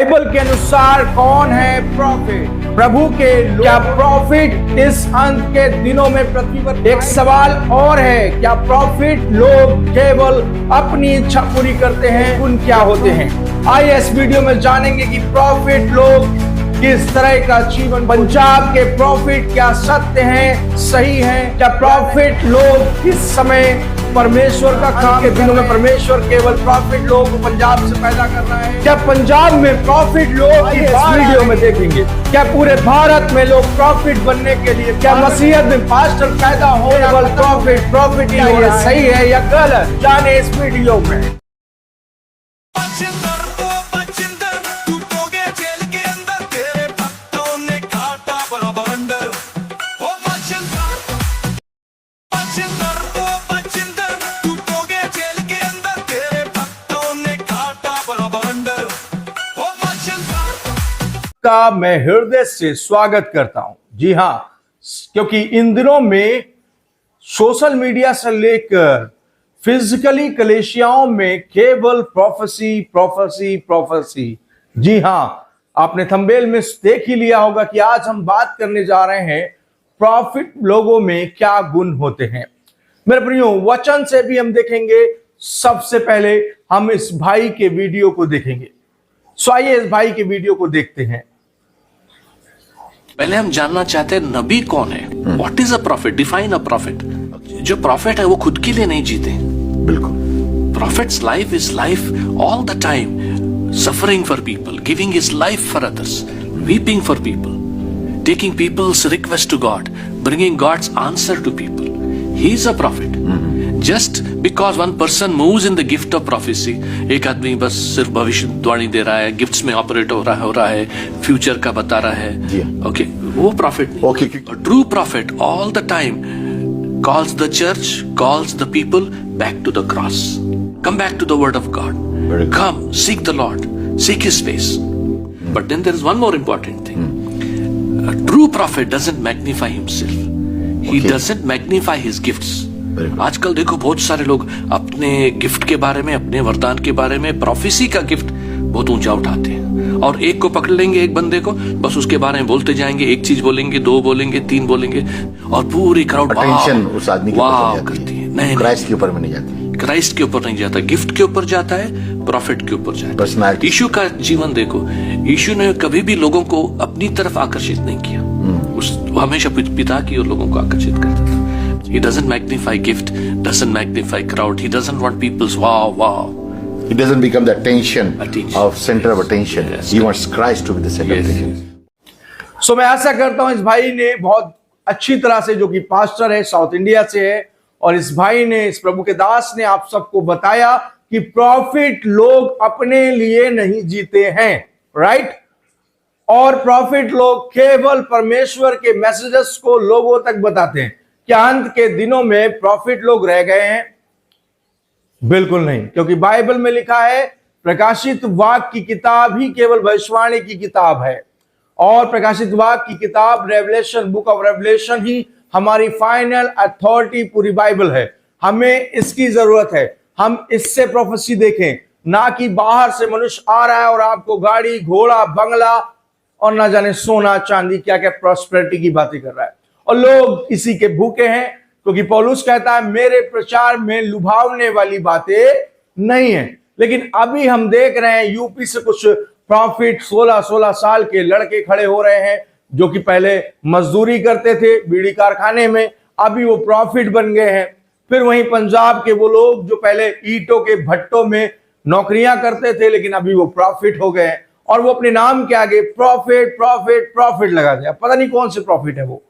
Bible के अनुसार कौन है प्रॉफिट? प्रभु के क्या प्रॉफिट इस अंत के दिनों में पृथ्वी पर? एक सवाल और है, क्या प्रॉफिट लोग केवल अपनी इच्छा पूरी करते हैं? गुण क्या होते हैं? आइए इस वीडियो में जानेंगे कि प्रॉफिट लोग किस तरह का जीवन। पंजाब के प्रॉफिट क्या सत्य हैं, सही हैं? क्या प्रॉफिट लोग इस समय परमेश्वर का काम के दिनों में परमेश्वर केवल प्रॉफिट लोग को पंजाब से पैदा कर रहा है? क्या पंजाब में प्रॉफिट लोग इस वीडियो में देखेंगे? क्या पूरे भारत में लोग प्रॉफिट बनने के लिए, क्या मसीहत में पास्टर पैदा हो केवल प्रॉफिट ही है? सही है या गलत? जाने इस वीडियो में। का मैं हृदय से स्वागत करता हूं। जी हां, क्योंकि इन दिनों में सोशल मीडिया से लेकर फिजिकली कलीसियाओं में केवल प्रोफेसी। जी हां, आपने थंबनेल में देख ही लिया होगा कि आज हम बात करने जा रहे हैं प्रॉफिट लोगों में क्या गुण होते हैं। मेरे प्रियो, वचन से भी हम देखेंगे। सबसे पहले हम इस भाई के वीडियो को देखेंगे। सो आइए इस भाई के वीडियो को देखते हैं। पहले हम जानना चाहते हैं नबी कौन है। What is a prophet? Define a prophet. जो प्रॉफिट है वो खुद के लिए नहीं जीते। बिल्कुल। Prophet's life is life all the time, suffering for people, giving his life for others, weeping for people, taking people's request to God, bringing God's answer to people. He is a prophet. Just because one person moves in the gift of prophecy, एक आदमी बस सिर्फ भविष्यवाणी दे रहा है, gifts में operate हो रहा है, फ्यूचर का बता रहा है, ओके, वो profit. True profit all the time calls the church, calls the people back to the cross. Come back to the word of God. Come, seek the Lord, seek his face. But then there is one more important thing. A true prophet doesn't magnify himself. He doesn't magnify his gifts. आजकल देखो बहुत सारे लोग अपने gift के बारे में, अपने वरदान के बारे में, प्रोफेसी का गिफ्ट बहुत ऊंचा उठाते हैं और एक को पकड़ लेंगे, एक बंदे को, बस उसके बारे में बोलते जाएंगे। एक चीज बोलेंगे, दो बोलेंगे, तीन बोलेंगे और पूरी क्राउड अटेंशन उस आदमी के ऊपर करती है। नहीं, क्राइस्ट के ऊपर में नहीं जाती। क्राइस्ट के ऊपर नहीं जाता, गिफ्ट के ऊपर जाता है, प्रॉफिट के ऊपर जाता है। यीशु का जीवन देखो, यीशु ने कभी भी लोगों को अपनी तरफ आकर्षित नहीं किया। वो हमेशा पिता की और लोगों को आकर्षित करता था। He doesn't magnify gift, doesn't magnify crowd. He doesn't want people's wow. He doesn't become the attention of center of attention. Yes. He wants Christ to be the center of attention. So मैं आशा करता हूं इस भाई ने बहुत अच्छी तरह से, जो कि पास्टर है, साउथ इंडिया से है, और इस भाई ने, इस प्रभु के दास ने आप सबको बताया कि प्रॉफिट लोग अपने लिए नहीं जीते हैं, राइट? और प्रॉफिट लोग केवल परमेश्वर के मैसेजेस को लोगों तक बताते हैं। क्या अंत के दिनों में प्रॉफिट लोग रह गए हैं? बिल्कुल नहीं, क्योंकि बाइबल में लिखा है प्रकाशित वाक्य की किताब ही केवल भविष्यवाणी की किताब है, और प्रकाशित वाक्य की किताब, रेवलेशन, बुक ऑफ रेवलेशन ही हमारी फाइनल अथॉरिटी पूरी बाइबल है। हमें इसकी जरूरत है। हम इससे प्रोफेसी देखें, ना कि बाहर से मनुष्य आ रहा है और आपको गाड़ी, घोड़ा, बंगला और ना जाने सोना चांदी क्या क्या प्रॉस्पेरिटी की बातें कर रहा है, और लोग इसी के भूखे हैं। क्योंकि पौलुस कहता है मेरे प्रचार में लुभावने वाली बातें नहीं है। लेकिन अभी हम देख रहे हैं यूपी से कुछ प्रॉफिट 16-16 साल के लड़के खड़े हो रहे हैं, जो कि पहले मजदूरी करते थे बीड़ी कारखाने में, अभी वो प्रॉफिट बन गए हैं। फिर वहीं पंजाब के वो लोग जो पहले ईंटों के भट्टों में नौकरियां करते थे, लेकिन अभी वो प्रॉफिट हो गए हैं, और वो अपने नाम के आगे प्रॉफिट लगा दिया। पता नहीं कौन से प्रॉफिट है वो।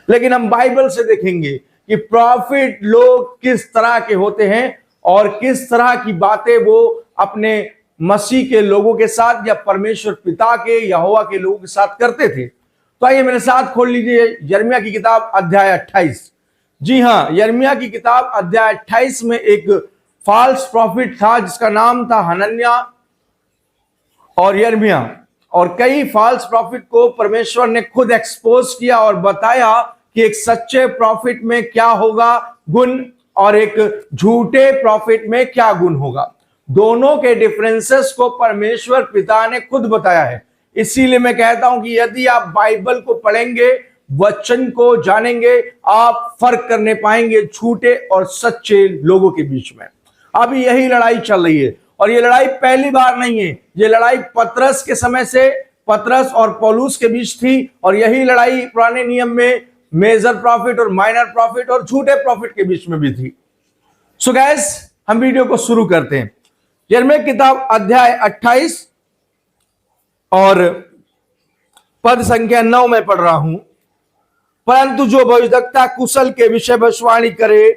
लेकिन हम बाइबल से देखेंगे कि प्रॉफिट लोग किस तरह के होते हैं और किस तरह की बातें वो अपने मसीह के लोगों के साथ या परमेश्वर पिता के, यहोवा के लोगों के साथ करते थे। तो आइए मेरे साथ खोल लीजिए यिर्मयाह की किताब अध्याय 28। जी हां, यिर्मयाह की किताब अध्याय 28 में एक फॉल्स प्रॉफिट था जिसका नाम था हनन्याह और यिर्मयाह, और कई फॉल्स प्रॉफिट को परमेश्वर ने खुद एक्सपोज किया और बताया कि एक सच्चे प्रॉफिट में क्या होगा गुण और एक झूठे प्रॉफिट में क्या गुण होगा। दोनों के डिफरेंसेस को परमेश्वर पिता ने खुद बताया है। इसीलिए मैं कहता हूं कि यदि आप बाइबल को पढ़ेंगे, वचन को जानेंगे, आप फर्क करने पाएंगे झूठे और सच्चे लोगों के बीच में। अभी यही लड़ाई चल रही है और ये लड़ाई पहली बार नहीं है। ये लड़ाई पतरस के समय से पतरस और पौलुस के बीच थी और यही लड़ाई पुराने नियम में मेजर प्रॉफिट और माइनर प्रॉफिट और झूठे प्रॉफिट के बीच में भी थी। सो गाइस, हम वीडियो को शुरू करते हैं। यिर्मयाह किताब अध्याय 28 और पद संख्या 9 में पढ़ रहा हूं। परंतु जो भविष्यद्वक्ता कुशल के विषय भविष्यवाणी करे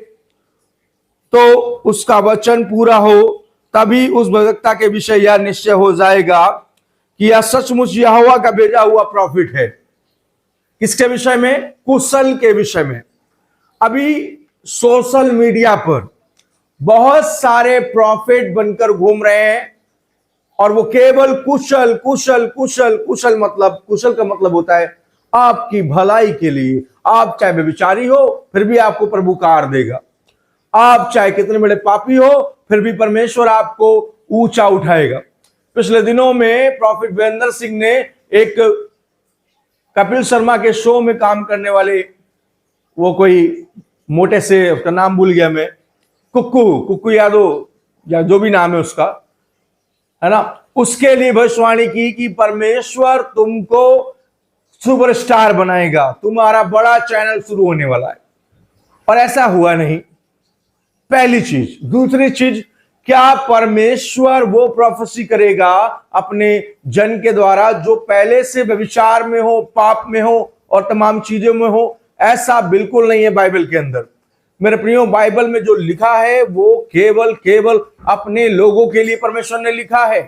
तो उसका वचन पूरा हो, तभी उस भविष्यद्वक्ता के विषय यह निश्चय हो जाएगा कि यह सचमुच यहोवा का भेजा हुआ प्रॉफिट है। किसके विषय में? कुशल के विषय में। अभी सोशल मीडिया पर बहुत सारे प्रॉफिट बनकर घूम रहे हैं और वो केवल कुशल कुशल कुशल कुशल मतलब कुशल का मतलब होता है आपकी भलाई के लिए। आप चाहे व्यभिचारी हो फिर भी आपको प्रभु कार देगा, आप चाहे कितने बड़े पापी हो फिर भी परमेश्वर आपको ऊंचा उठाएगा। पिछले दिनों में प्रॉफिट वीरेंद्र सिंह ने एक कपिल शर्मा के शो में काम करने वाले, वो कोई मोटे से, उसका नाम भूल गया मैं, कुक्कू यादव या जो भी नाम है उसका, है ना, उसके लिए भविष्यवाणी की कि परमेश्वर तुमको सुपरस्टार बनाएगा, तुम्हारा बड़ा चैनल शुरू होने वाला है। और ऐसा हुआ नहीं, पहली चीज। दूसरी चीज, क्या परमेश्वर वो प्रोफेसी करेगा अपने जन के द्वारा जो पहले से व्यभिचार में हो, पाप में हो और तमाम चीजों में हो? ऐसा बिल्कुल नहीं है बाइबल के अंदर। मेरे प्रियो, बाइबल में जो लिखा है वो केवल अपने लोगों के लिए परमेश्वर ने लिखा है।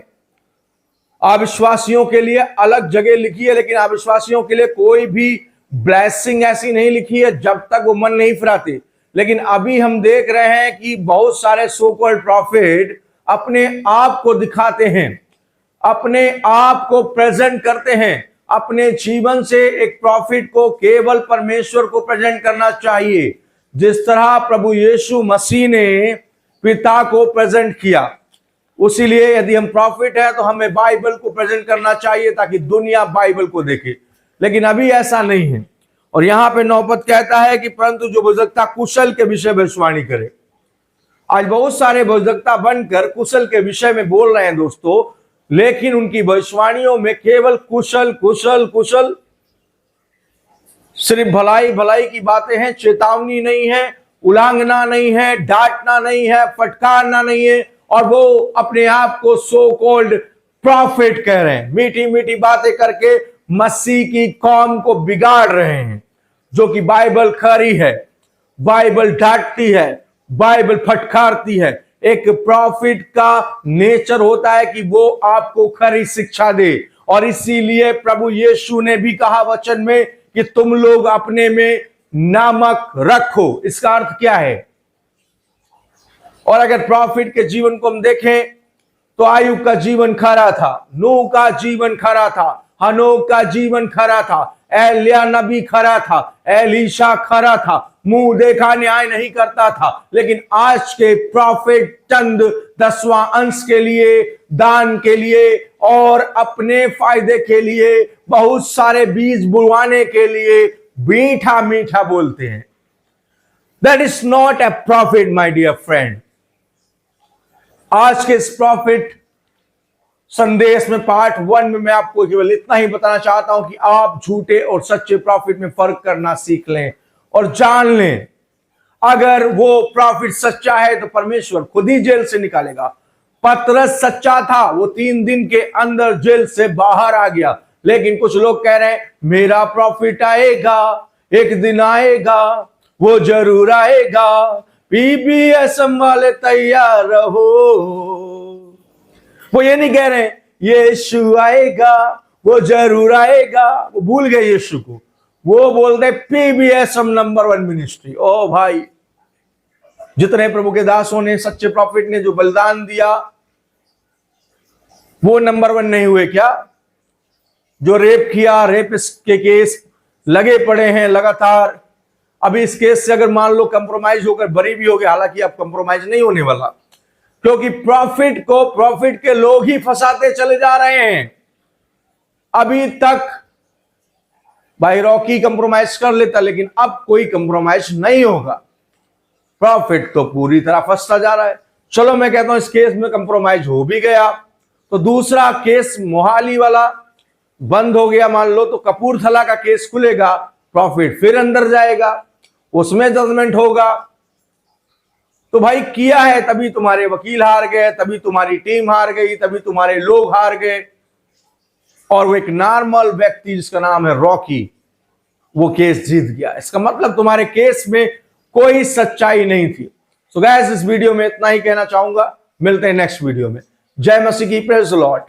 अविश्वासियों के लिए अलग जगह लिखी है, लेकिन अविश्वासियों के लिए कोई भी ब्लेसिंग ऐसी नहीं लिखी है जब तक वो मन नहीं फिराते। लेकिन अभी हम देख रहे हैं कि बहुत सारे सो कॉल्ड प्रॉफिट अपने आप को दिखाते हैं, अपने आप को प्रेजेंट करते हैं। अपने जीवन से एक प्रॉफिट को केवल परमेश्वर को प्रेजेंट करना चाहिए, जिस तरह प्रभु यीशु मसीह ने पिता को प्रेजेंट किया। उसीलिए यदि हम प्रॉफिट है तो हमें बाइबल को प्रेजेंट करना चाहिए ताकि दुनिया बाइबल को देखे, लेकिन अभी ऐसा नहीं है। और यहां पे 9 पद कहता है कि परंतु जो भविष्यद्वक्ता कुशल के विषय भविष्यवाणी करे। आज बहुत सारे भविष्यद्वक्ता बनकर कुशल के विषय में बोल रहे हैं दोस्तों, लेकिन उनकी भविष्यवाणियों में केवल कुशल कुशल कुशल, सिर्फ भलाई भलाई की बातें हैं। चेतावनी नहीं है, उल्लंघना नहीं है, डांटना नहीं है, फटकारना नहीं है। और वो अपने आप को सो कॉल्ड प्रॉफिट कह रहे हैं, मीठी मीठी बातें करके मसीह की कौम को बिगाड़ रहे हैं। जो कि बाइबल खरी है, बाइबल डांटती है, बाइबल फटकारती है। एक प्रॉफिट का नेचर होता है कि वो आपको खरी शिक्षा दे। और इसीलिए प्रभु यीशु ने भी कहा वचन में कि तुम लोग अपने में नमक रखो। इसका अर्थ क्या है? और अगर प्रॉफिट के जीवन को हम देखें तो आयुब का जीवन खरा था, नूह का जीवन खरा था, हनोक का जीवन खरा था, एलिया नबी खरा था, एलीशा खरा था, मुंह देखा न्याय नहीं करता था। लेकिन आज के प्रॉफिट चंद 10वां अंश के लिए, दान के लिए और अपने फायदे के लिए, बहुत सारे बीज बुलवाने के लिए मीठा मीठा बोलते हैं। That is not a prophet my dear friend. आज के इस प्रॉफिट संदेश में पार्ट 1 में मैं आपको केवल इतना ही बताना चाहता हूं कि आप झूठे और सच्चे प्रॉफिट में फर्क करना सीख लें और जान लें। अगर वो प्रॉफिट सच्चा है तो परमेश्वर खुद ही जेल से निकालेगा। पतरस सच्चा था, वो 3 दिन के अंदर जेल से बाहर आ गया। लेकिन कुछ लोग कह रहे हैं मेरा प्रॉफिट आएगा, एक दिन आएगा, वो जरूर आएगा, पीबीएसएम वाले तैयार रहो। वो ये नहीं कह रहे यीशु आएगा, वो जरूर आएगा, वो भूल गए यीशु को। वो बोलते पीबीएसएम नंबर 1 मिनिस्ट्री। ओ भाई, जितने प्रभु के दासों ने, सच्चे प्रॉफिट ने जो बलिदान दिया, वो नंबर 1 नहीं हुए क्या? जो रेप किया, रेपिस्ट के केस लगे पड़े हैं लगातार। अभी इस केस से अगर मान लो कंप्रोमाइज होकर बरी भी हो गए, हालांकि अब कंप्रोमाइज नहीं होने वाला, क्योंकि प्रॉफिट के लोग ही फंसाते चले जा रहे हैं। अभी तक भाई रॉकी कंप्रोमाइज कर लेता, लेकिन अब कोई कंप्रोमाइज नहीं होगा। प्रॉफिट तो पूरी तरह फंसता जा रहा है। चलो मैं कहता हूं इस केस में कंप्रोमाइज हो भी गया तो दूसरा केस मोहाली वाला बंद हो गया मान लो, तो कपूरथला का केस खुलेगा, प्रॉफिट फिर अंदर जाएगा, उसमें जजमेंट होगा। तो भाई किया है तभी तुम्हारे वकील हार गए, तभी तुम्हारी टीम हार गई, तभी तुम्हारे लोग हार गए, और वो एक नॉर्मल व्यक्ति जिसका नाम है रॉकी वो केस जीत गया। इसका मतलब तुम्हारे केस में कोई सच्चाई नहीं थी। सो गाइस इस वीडियो में इतना ही कहना चाहूंगा, मिलते हैं नेक्स्ट वीडियो में। जय मसीह की, प्रेज द लॉर्ड।